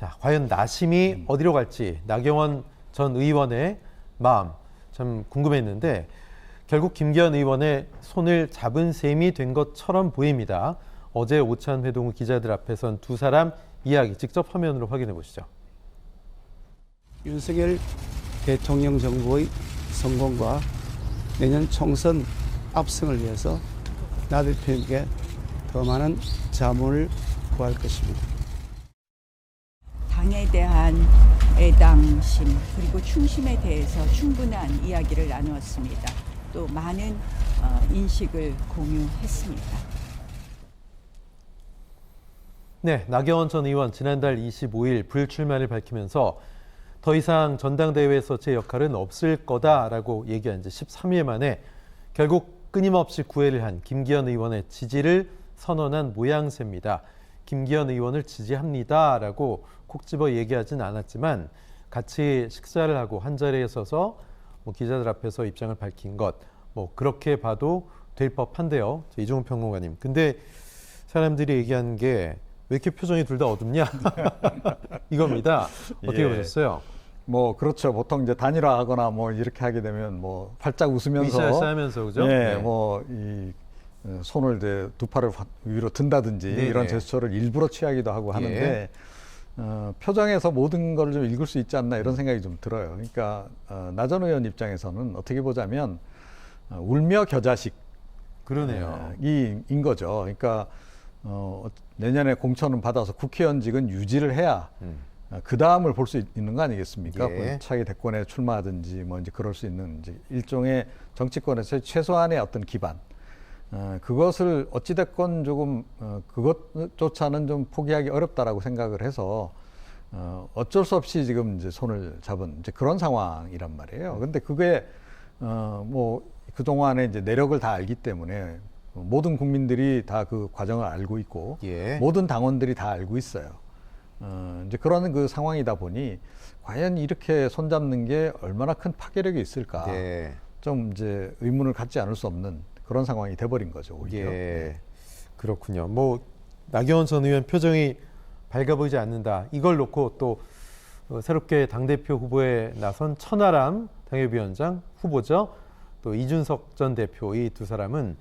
자, 과연 나심이 어디로 갈지 나경원 전 의원의 마음 참 궁금했는데 결국 김기현 의원의 손을 잡은 셈이 된 것처럼 보입니다. 어제 오찬 회동 후 기자들 앞에선 두 사람 이야기 직접 화면으로 확인해 보시죠. 윤석열 대통령 정부의 성공과 내년 총선 압승을 위해서 나 대표에게 더 많은 자문을 구할 것입니다. 당에 대한 애당심 그리고 충심에 대해서 충분한 이야기를 나누었습니다. 또 많은 인식을 공유했습니다. 네, 나경원 전 의원 지난달 25일 불출마를 밝히면서 더 이상 전당대회에서 제 역할은 없을 거다라고 얘기한 지 13일 만에 결국 끊임없이 구애를 한 김기현 의원의 지지를 선언한 모양새입니다. 김기현 의원을 지지합니다라고 콕 집어 얘기하진 않았지만 같이 식사를 하고 한 자리에 서서 기자들 앞에서 입장을 밝힌 것, 그렇게 봐도 될 법한데요. 이종훈 평론가님. 근데 사람들이 얘기하는 게 왜 이렇게 표정이 둘 다 어둡냐? 이겁니다. 어떻게 보셨어요? 그렇죠. 보통 이제 단일화하거나 이렇게 하게 되면 활짝 웃으면서 으쌰으쌰하면서 그죠? 네. 이 손을 이제 두 팔을 위로 든다든지 네네. 이런 제스처를 일부러 취하기도 하고 하는데 표정에서 모든 걸 좀 읽을 수 있지 않나 이런 생각이 좀 들어요. 그러니까 나 전 의원 입장에서는 어떻게 보자면 울며 겨자식 그러네요. 인 거죠. 그러니까 내년에 공천을 받아서 국회의원직은 유지를 해야 그 다음을 볼 수 있는 거 아니겠습니까? 예. 차기 대권에 출마하든지 이제 그럴 수 있는 이제 일종의 정치권에서의 최소한의 어떤 기반. 그것을 어찌됐건 조금 그것조차는 좀 포기하기 어렵다라고 생각을 해서 어쩔 수 없이 지금 이제 손을 잡은 이제 그런 상황이란 말이에요. 근데 그게 그동안에 이제 내력을 다 알기 때문에 모든 국민들이 다 그 과정을 알고 있고 예. 모든 당원들이 다 알고 있어요. 이제 그런 그 상황이다 보니 과연 이렇게 손잡는 게 얼마나 큰 파괴력이 있을까? 예. 좀 이제 의문을 갖지 않을 수 없는 그런 상황이 돼버린 거죠, 오히려. 예. 그렇군요. 나경원 전 의원 표정이 밝아 보이지 않는다. 이걸 놓고 또 새롭게 당대표 후보에 나선 천하람 당협위원장 후보죠. 또 이준석 전 대표 이 두 사람은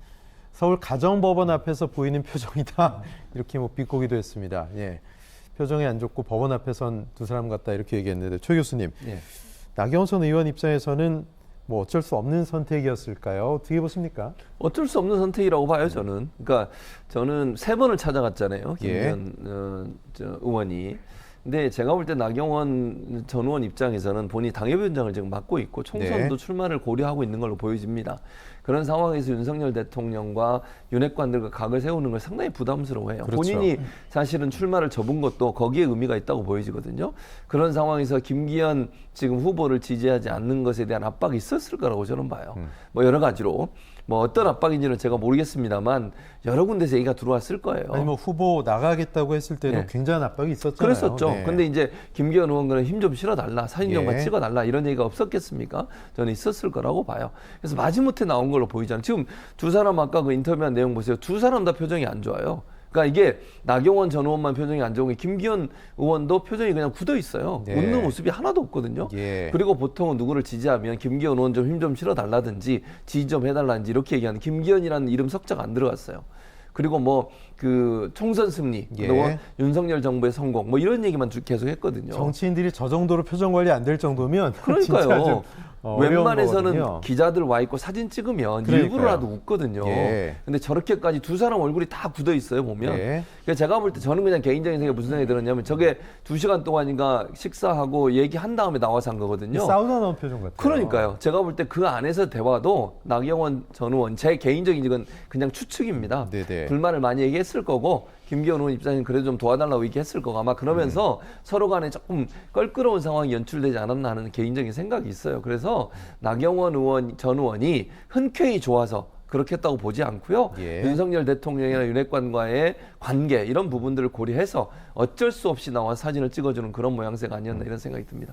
서울 가정법원 앞에서 보이는 표정이다. 이렇게 비꼬기도 했습니다. 예. 표정이 안 좋고 법원 앞에 선 두 사람 같다 이렇게 얘기했는데 최 교수님, 예. 나경원 전 의원 입장에서는 어쩔 수 없는 선택이었을까요? 어떻게 보십니까? 어쩔 수 없는 선택이라고 봐요, 저는. 그러니까 저는 3번을 찾아갔잖아요, 예. 김기현 의원이. 근데 제가 볼 때 나경원 전 의원 입장에서는 본인이 당협위원장을 지금 맡고 있고 총선도 네. 출마를 고려하고 있는 걸로 보여집니다. 그런 상황에서 윤석열 대통령과 윤핵관들과 각을 세우는 걸 상당히 부담스러워해요. 그렇죠. 본인이 사실은 출마를 접은 것도 거기에 의미가 있다고 보여지거든요. 그런 상황에서 김기현 지금 후보를 지지하지 않는 것에 대한 압박이 있었을 거라고 저는 봐요. 여러 가지로. 어떤 압박인지는 제가 모르겠습니다만 여러 군데서 얘기가 들어왔을 거예요. 아니 후보 나가겠다고 했을 때도 네. 굉장한 압박이 있었잖아요. 그랬었죠. 네. 근데 이제 김기현 의원과는 힘 좀 실어달라, 사진정만 예. 찍어달라 이런 얘기가 없었겠습니까? 저는 있었을 거라고 봐요. 그래서 마지못해 나온 걸로 보이잖아요. 지금 두 사람 아까 그 인터뷰한 내용 보세요. 두 사람 다 표정이 안 좋아요. 그러니까 이게 나경원 전 의원만 표정이 안 좋은 게 김기현 의원도 표정이 그냥 굳어 있어요. 네. 웃는 모습이 하나도 없거든요. 예. 그리고 보통은 누구를 지지하면 김기현 의원 좀 힘 좀 실어달라든지 지지 좀 해달라든지 이렇게 얘기하는 김기현이라는 이름 석자가 안 들어갔어요. 그리고 그 총선 승리, 예. 그동안 윤석열 정부의 성공, 이런 얘기만 계속 했거든요. 정치인들이 저 정도로 표정 관리 안 될 정도면 진짜 그러니까요. 좀 어려운 웬만해서는 거거든요. 기자들 와 있고 사진 찍으면 그러니까요. 일부러라도 웃거든요. 예. 근데 저렇게까지 두 사람 얼굴이 다 굳어 있어요, 보면. 예. 그러니까 제가 볼 때 저는 그냥 개인적인 생각에 무슨 생각이 들었냐면 저게 2시간 동안인가 식사하고 얘기한 다음에 나와서 한 거거든요. 사우나 넣은 표정 같아요. 그러니까요. 제가 볼 때 그 안에서 대화도 나경원 전 의원, 제 개인적인 이건 그냥 추측입니다. 네네. 불만을 많이 얘기했을 거고 김기현 의원 입장에서는 그래도 좀 도와달라고 얘기했을 거고 아마 그러면서 서로 간에 조금 껄끄러운 상황이 연출되지 않았나 하는 개인적인 생각이 있어요. 그래서 나경원 의원 전 의원이 흔쾌히 좋아서 그렇게 했다고 보지 않고요. 예. 윤석열 대통령이나 윤핵관과의 관계 이런 부분들을 고려해서 어쩔 수 없이 나와 사진을 찍어주는 그런 모양새가 아니었나 이런 생각이 듭니다.